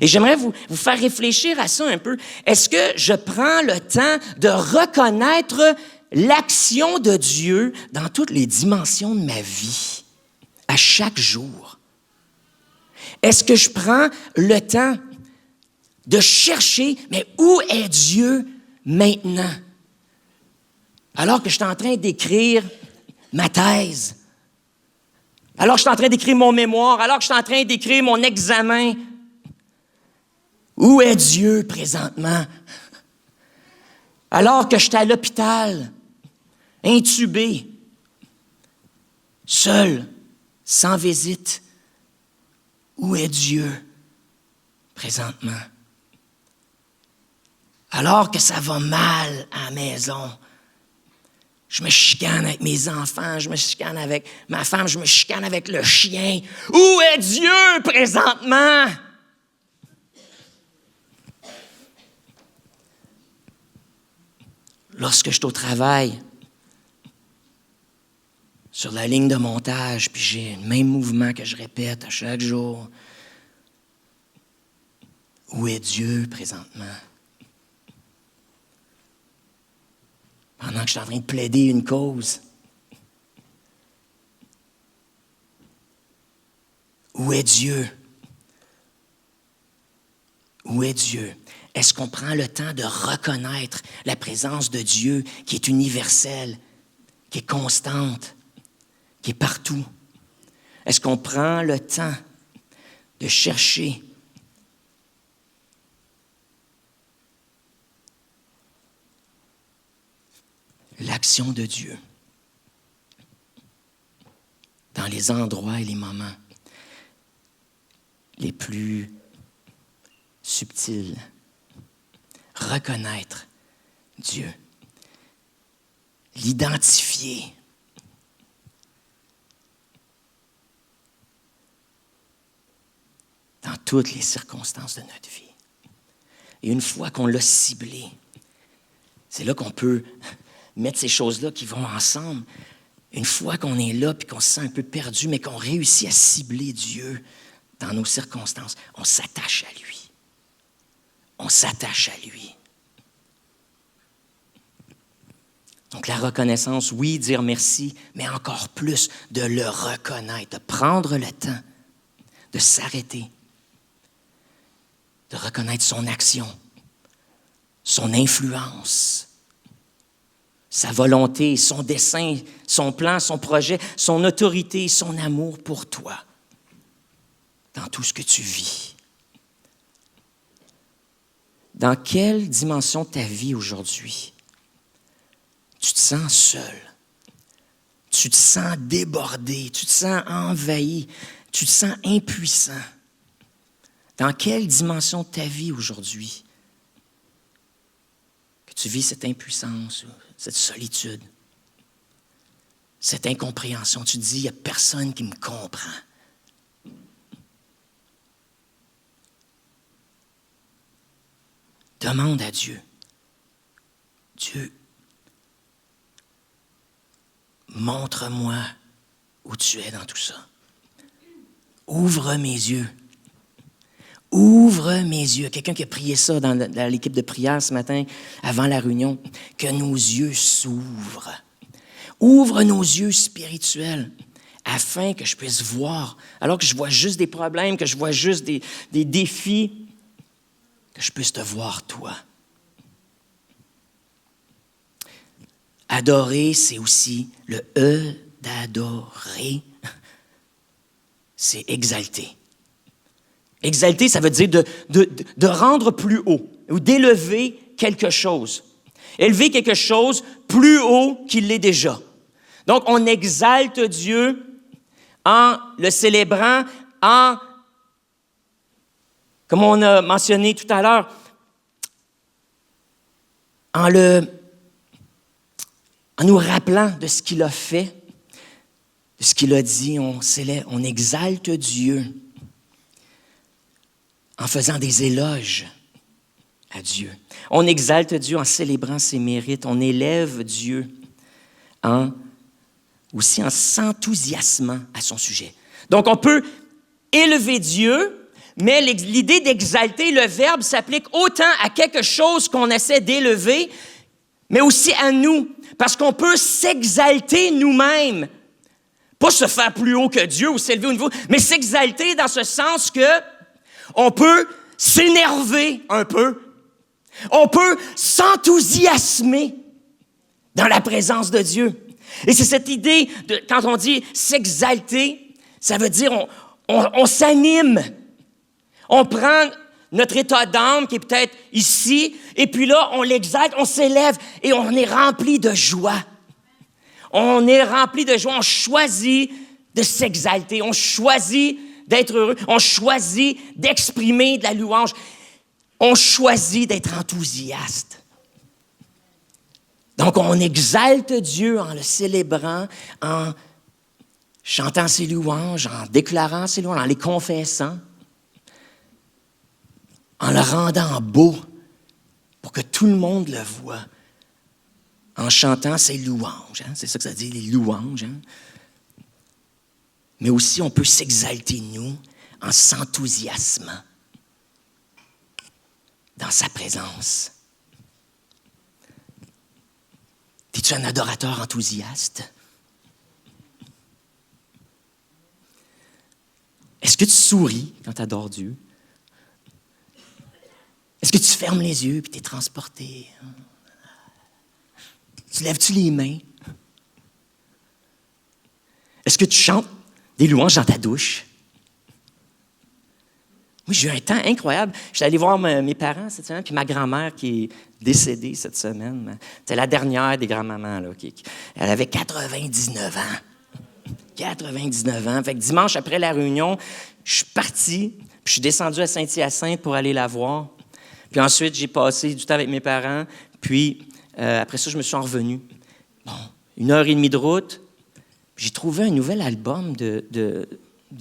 Et j'aimerais vous faire réfléchir à ça un peu. Est-ce que je prends le temps de reconnaître l'action de Dieu dans toutes les dimensions de ma vie, à chaque jour? Est-ce que je prends le temps de chercher, mais où est Dieu maintenant? Alors que je suis en train d'écrire ma thèse, alors que je suis en train d'écrire mon mémoire, alors que je suis en train d'écrire mon examen, où est Dieu présentement? Alors que je suis à l'hôpital, intubé, seul, sans visite, où est Dieu présentement? Alors que ça va mal à la maison, je me chicane avec mes enfants, je me chicane avec ma femme, je me chicane avec le chien. Où est Dieu présentement? Lorsque je suis au travail, sur la ligne de montage, puis j'ai le même mouvement que je répète à chaque jour. Où est Dieu présentement? Pendant que je suis en train de plaider une cause. Où est Dieu? Où est Dieu? Est-ce qu'on prend le temps de reconnaître la présence de Dieu qui est universelle, qui est constante, qui est partout? Est-ce qu'on prend le temps de chercher l'action de Dieu dans les endroits et les moments les plus subtil. Reconnaître Dieu. L'identifier. Dans toutes les circonstances de notre vie. Et une fois qu'on l'a ciblé, c'est là qu'on peut mettre ces choses-là qui vont ensemble. Une fois qu'on est là et qu'on se sent un peu perdu, mais qu'on réussit à cibler Dieu dans nos circonstances, on s'attache à lui. On s'attache à lui. Donc la reconnaissance, oui, dire merci, mais encore plus de le reconnaître, de prendre le temps, de s'arrêter, de reconnaître son action, son influence, sa volonté, son dessein, son plan, son projet, son autorité, son amour pour toi, dans tout ce que tu vis. Dans quelle dimension de ta vie aujourd'hui tu te sens seul, tu te sens débordé, tu te sens envahi, tu te sens impuissant? Dans quelle dimension de ta vie aujourd'hui que tu vis cette impuissance, cette solitude, cette incompréhension? Tu te dis, il n'y a personne qui me comprend. Demande à Dieu. Dieu, montre-moi où tu es dans tout ça. Ouvre mes yeux. Ouvre mes yeux. Quelqu'un qui a prié ça dans l'équipe de prière ce matin, avant la réunion. Que nos yeux s'ouvrent. Ouvre nos yeux spirituels afin que je puisse voir, alors que je vois juste des problèmes, que je vois juste des défis, que je puisse te voir toi. Adorer, c'est aussi le « E » d'adorer, c'est exalter. Exalter, ça veut dire de rendre plus haut ou d'élever quelque chose. Élever quelque chose plus haut qu'il l'est déjà. Donc, on exalte Dieu en le célébrant, comme on a mentionné tout à l'heure, en nous rappelant de ce qu'il a fait, de ce qu'il a dit, on exalte Dieu en faisant des éloges à Dieu. On exalte Dieu en célébrant ses mérites. On élève Dieu aussi en s'enthousiasmant à son sujet. Donc, on peut élever Dieu, mais l'idée d'exalter, le verbe s'applique autant à quelque chose qu'on essaie d'élever, mais aussi à nous. Parce qu'on peut s'exalter nous-mêmes. Pas se faire plus haut que Dieu ou s'élever au niveau, mais s'exalter dans ce sens que on peut s'énerver un peu. On peut s'enthousiasmer dans la présence de Dieu. Et c'est cette idée, quand on dit s'exalter, ça veut dire on s'anime. On prend notre état d'âme qui est peut-être ici, et puis là, on l'exalte, on s'élève et on est rempli de joie. On est rempli de joie, on choisit de s'exalter, on choisit d'être heureux, on choisit d'exprimer de la louange, on choisit d'être enthousiaste. Donc, on exalte Dieu en le célébrant, en chantant ses louanges, en déclarant ses louanges, en les confessant, en le rendant beau pour que tout le monde le voie, en chantant ses louanges. C'est ça que ça dit, les louanges. Mais aussi, on peut s'exalter, nous, en s'enthousiasmant dans sa présence. Es-tu un adorateur enthousiaste? Est-ce que tu souris quand tu adores Dieu? Est-ce que tu fermes les yeux et tu es transporté? Tu lèves-tu les mains? Est-ce que tu chantes des louanges dans ta douche? Moi, j'ai eu un temps incroyable. Je suis allé voir mes parents cette semaine, puis ma grand-mère qui est décédée cette semaine. C'était la dernière des grands-mamans. Là, elle avait 99 ans. 99 ans. Fait que dimanche, après la réunion, je suis parti, puis Je suis descendu à Saint-Hyacinthe pour aller la voir. Puis ensuite, j'ai passé du temps avec mes parents. Puis après ça, je me suis revenu. Bon, 1h30 de route. J'ai trouvé un nouvel album de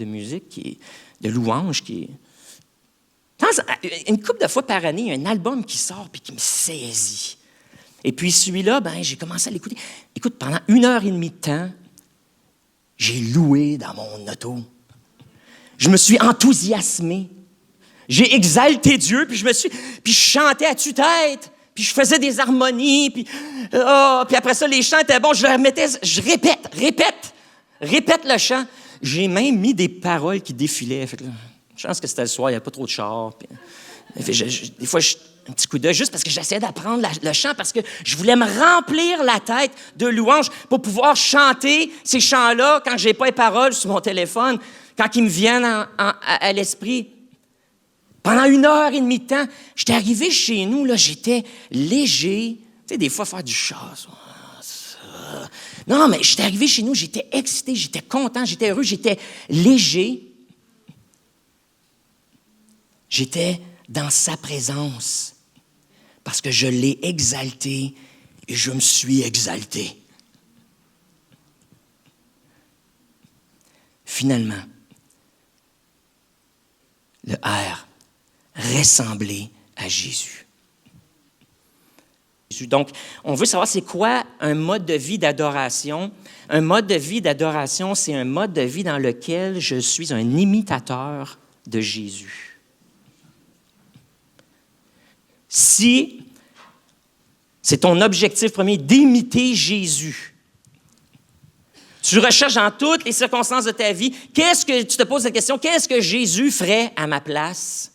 musique, de louanges, une couple de fois par année, il y a un album qui sort et qui me saisit. Et puis celui-là, j'ai commencé à l'écouter. Écoute, pendant 1h30 de temps, j'ai loué dans mon auto. Je me suis enthousiasmé. J'ai exalté Dieu, puis je chantais à tue-tête, puis je faisais des harmonies, puis après ça, les chants étaient bons. Je répète le chant. J'ai même mis des paroles qui défilaient. Fait que là, je pense que c'était le soir, il n'y avait pas trop de chars. Puis, des fois, un petit coup d'œil, juste parce que j'essayais d'apprendre le chant, parce que je voulais me remplir la tête de louanges pour pouvoir chanter ces chants-là quand je n'ai pas les paroles sur mon téléphone, quand ils me viennent à l'esprit. Pendant 1h30 de temps, j'étais arrivé chez nous, là, j'étais léger. Tu sais, des fois, faire du chant, ça. Non, mais j'étais arrivé chez nous, j'étais excité, j'étais content, j'étais heureux, j'étais léger. J'étais dans sa présence parce que je l'ai exalté et je me suis exalté. Finalement, le R, ressembler à Jésus. Donc, on veut savoir c'est quoi un mode de vie d'adoration. Un mode de vie d'adoration, c'est un mode de vie dans lequel je suis un imitateur de Jésus. Si c'est ton objectif premier d'imiter Jésus, tu recherches dans toutes les circonstances de ta vie, tu te poses la question, qu'est-ce que Jésus ferait à ma place?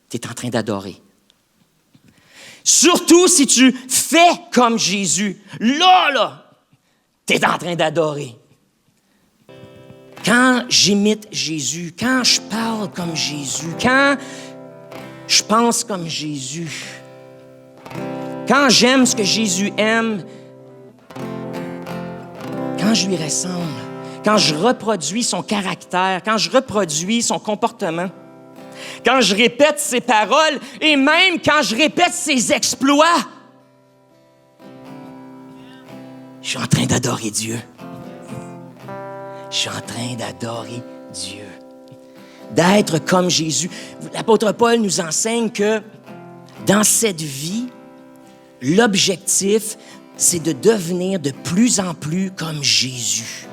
Tu es en train d'adorer. Surtout si tu fais comme Jésus. Là, tu es en train d'adorer. Quand j'imite Jésus, quand je parle comme Jésus, quand je pense comme Jésus, quand j'aime ce que Jésus aime, quand je lui ressemble, quand je reproduis son caractère, quand je reproduis son comportement, quand je répète ses paroles et même quand je répète ses exploits, je suis en train d'adorer Dieu. Je suis en train d'adorer Dieu. D'être comme Jésus. L'apôtre Paul nous enseigne que dans cette vie, l'objectif, c'est de devenir de plus en plus comme Jésus.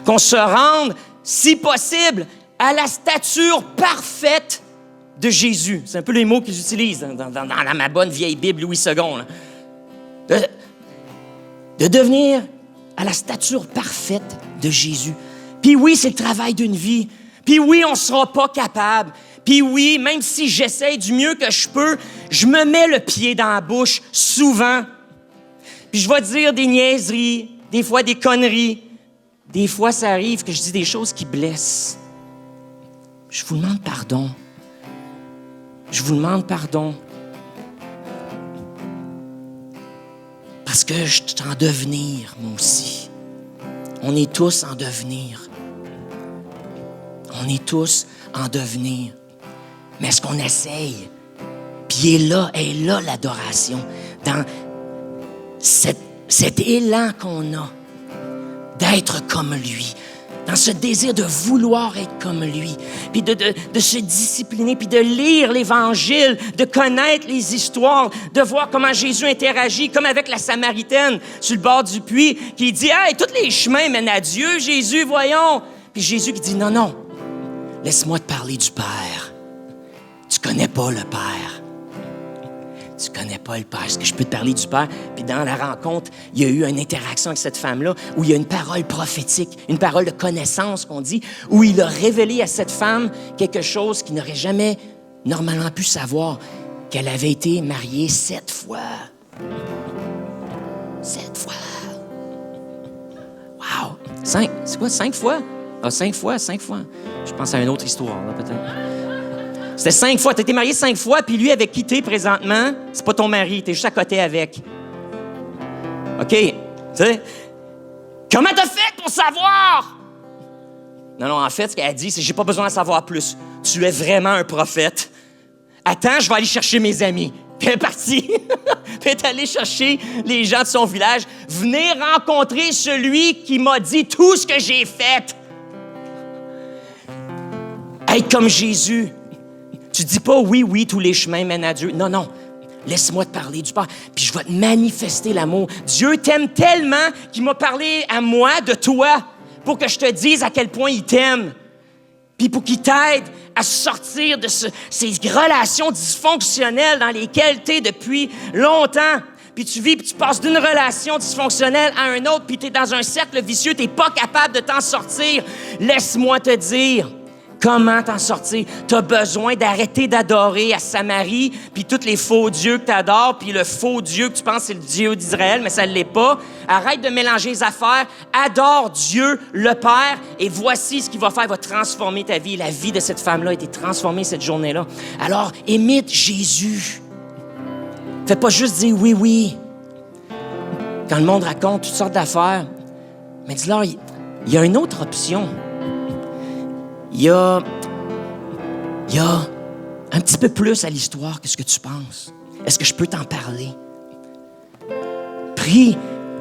Qu'on se rende, si possible, à la stature parfaite de Jésus. C'est un peu les mots qu'ils utilisent dans ma bonne vieille Bible Louis II. De devenir à la stature parfaite de Jésus. Puis oui, c'est le travail d'une vie. Puis oui, on ne sera pas capable. Puis oui, même si j'essaie du mieux que je peux, je me mets le pied dans la bouche souvent. Puis je vais dire des niaiseries, des fois des conneries. Des fois, ça arrive que je dis des choses qui blessent. Je vous demande pardon. Je vous demande pardon. Parce que je suis en devenir, moi aussi. On est tous en devenir. On est tous en devenir. Mais est-ce qu'on essaye? Puis est là l'adoration. Dans cet élan qu'on a d'être comme lui. Dans ce désir de vouloir être comme lui. Puis de se discipliner, puis de lire l'Évangile, de connaître les histoires, de voir comment Jésus interagit, comme avec la Samaritaine sur le bord du puits, qui dit « Hey, tous les chemins mènent à Dieu, Jésus, voyons! » Puis Jésus qui dit « Non, laisse-moi te parler du Père. Tu connais pas le Père. Tu connais pas le Père. Est-ce que je peux te parler du Père? » Puis dans la rencontre, il y a eu une interaction avec cette femme-là où il y a une parole prophétique, une parole de connaissance qu'on dit, où il a révélé à cette femme quelque chose qu'il n'aurait jamais normalement pu savoir, qu'elle avait été mariée 7 fois. 7 fois. Wow! 5, c'est quoi, 5 fois? Ah, 5 fois. Je pense à une autre histoire, là, peut-être. C'était 5 fois. Tu as été marié 5 fois, puis lui, avec qui t'es présentement, c'est pas ton mari, t'es juste à côté avec. OK? Tu sais? Comment t'as fait pour savoir? Non, en fait, ce qu'elle a dit, c'est « J'ai pas besoin d'en savoir plus. Tu es vraiment un prophète. Attends, je vais aller chercher mes amis. » Puis elle est partie. Puis elle est allée chercher les gens de son village. « Venez rencontrer celui qui m'a dit tout ce que j'ai fait. » Être comme Jésus. Tu dis pas « Oui, tous les chemins mènent à Dieu. » Non. Laisse-moi te parler du Père, puis je vais te manifester l'amour. Dieu t'aime tellement qu'il m'a parlé à moi de toi pour que je te dise à quel point il t'aime, puis pour qu'il t'aide à sortir de ces relations dysfonctionnelles dans lesquelles tu es depuis longtemps. Puis tu vis, puis tu passes d'une relation dysfonctionnelle à une autre, puis tu es dans un cercle vicieux, tu n'es pas capable de t'en sortir. Laisse-moi te dire comment t'en sortir. Tu as besoin d'arrêter d'adorer à Samarie, puis tous les faux dieux que tu adores, puis le faux Dieu que tu penses c'est le Dieu d'Israël, mais ça ne l'est pas. Arrête de mélanger les affaires. Adore Dieu, le Père, et voici ce qu'il va faire. Il va transformer ta vie. La vie de cette femme-là a été transformée cette journée-là. Alors, imite Jésus. Fais pas juste dire oui. Quand le monde raconte toutes sortes d'affaires, mais dis-leur, il y a une autre option. Il y a un petit peu plus à l'histoire que ce que tu penses. Est-ce que je peux t'en parler? Prie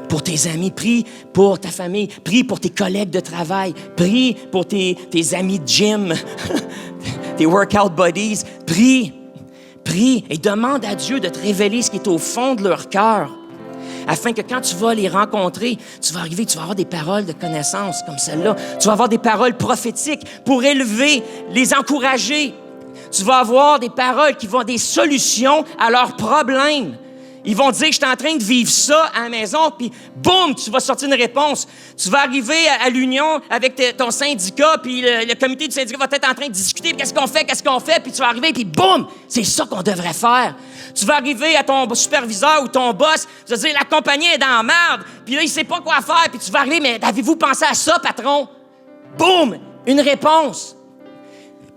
pour tes amis, prie pour ta famille, prie pour tes collègues de travail, prie pour tes amis de gym, tes workout buddies. Prie et demande à Dieu de te révéler ce qui est au fond de leur cœur, afin que quand tu vas les rencontrer, tu vas avoir des paroles de connaissance comme celle-là. Tu vas avoir des paroles prophétiques pour élever, les encourager. Tu vas avoir des paroles qui vont des solutions à leurs problèmes. Ils vont dire, je suis en train de vivre ça à la maison, puis boum, tu vas sortir une réponse. Tu vas arriver à l'union avec ton syndicat, puis le comité du syndicat va être en train de discuter, qu'est-ce qu'on fait, puis tu vas arriver, puis boum, c'est ça qu'on devrait faire. Tu vas arriver à ton superviseur ou ton boss, tu vas dire, la compagnie est dans la merde, puis là, il sait pas quoi faire, puis tu vas arriver, mais avez-vous pensé à ça, patron? Boum, une réponse.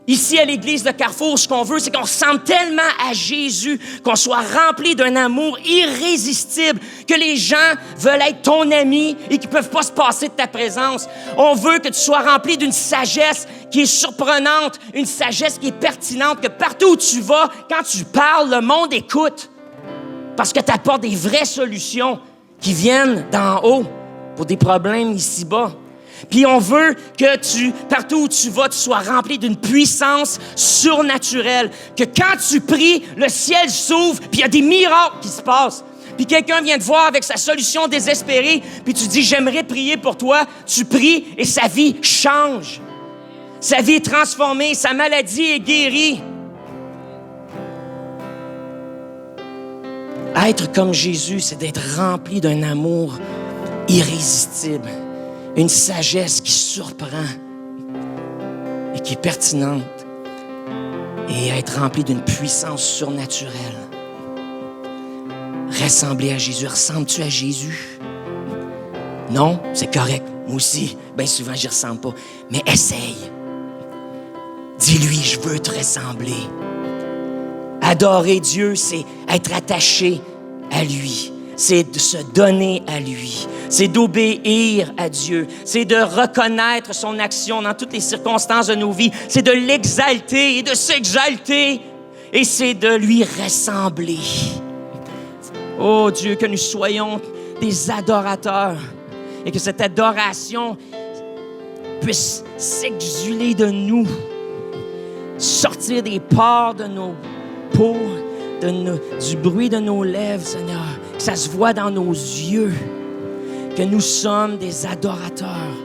Ici, à l'église de Carrefour, ce qu'on veut, c'est qu'on ressemble tellement à Jésus, qu'on soit rempli d'un amour irrésistible, que les gens veulent être ton ami et qu'ils ne peuvent pas se passer de ta présence. On veut que tu sois rempli d'une sagesse qui est surprenante, une sagesse qui est pertinente, que partout où tu vas, quand tu parles, le monde écoute. Parce que tu apportes des vraies solutions qui viennent d'en haut pour des problèmes ici-bas. Puis on veut que partout où tu vas, tu sois rempli d'une puissance surnaturelle. Que quand tu pries, le ciel s'ouvre, puis il y a des miracles qui se passent. Puis quelqu'un vient te voir avec sa solution désespérée, puis tu dis, j'aimerais prier pour toi. Tu pries et sa vie change. Sa vie est transformée, sa maladie est guérie. Être comme Jésus, c'est d'être rempli d'un amour irrésistible. Une sagesse qui surprend et qui est pertinente et être rempli d'une puissance surnaturelle. Ressembler à Jésus. Ressembles-tu à Jésus? Non, c'est correct. Moi aussi, bien souvent, j'y ressemble pas. Mais essaye. Dis-lui, je veux te ressembler. Adorer Dieu, c'est être attaché à lui. C'est de se donner à lui. C'est d'obéir à Dieu. C'est de reconnaître son action dans toutes les circonstances de nos vies. C'est de l'exalter et de s'exalter. Et c'est de lui ressembler. Oh Dieu, que nous soyons des adorateurs et que cette adoration puisse s'exuler de nous, sortir des pores de nos peaux, du bruit de nos lèvres, Seigneur, que ça se voit dans nos yeux, que nous sommes des adorateurs,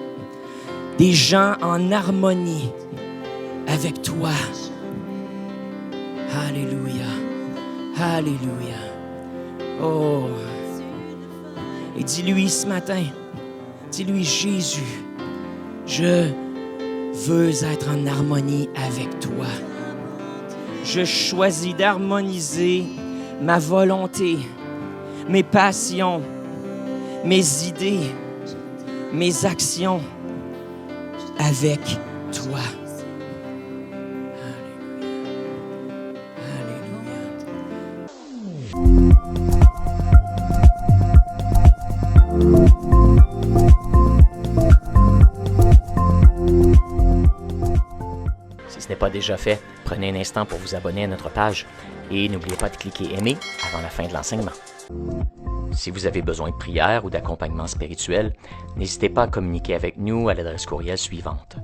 des gens en harmonie avec toi. Alléluia, alléluia. Oh, et dis-lui ce matin, dis-lui, Jésus, je veux être en harmonie avec toi. Je choisis d'harmoniser ma volonté, mes passions, mes idées, mes actions avec toi. Alléluia. Alléluia. pas déjà fait, prenez un instant pour vous abonner à notre page et n'oubliez pas de cliquer aimer avant la fin de l'enseignement. Si vous avez besoin de prière ou d'accompagnement spirituel, n'hésitez pas à communiquer avec nous à l'adresse courriel suivante: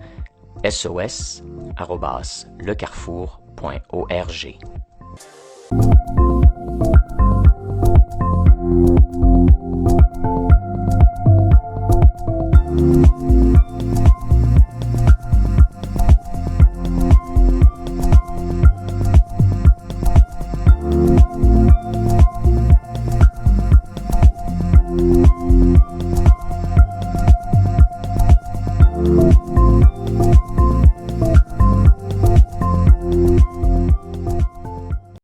sos@lecarrefour.org.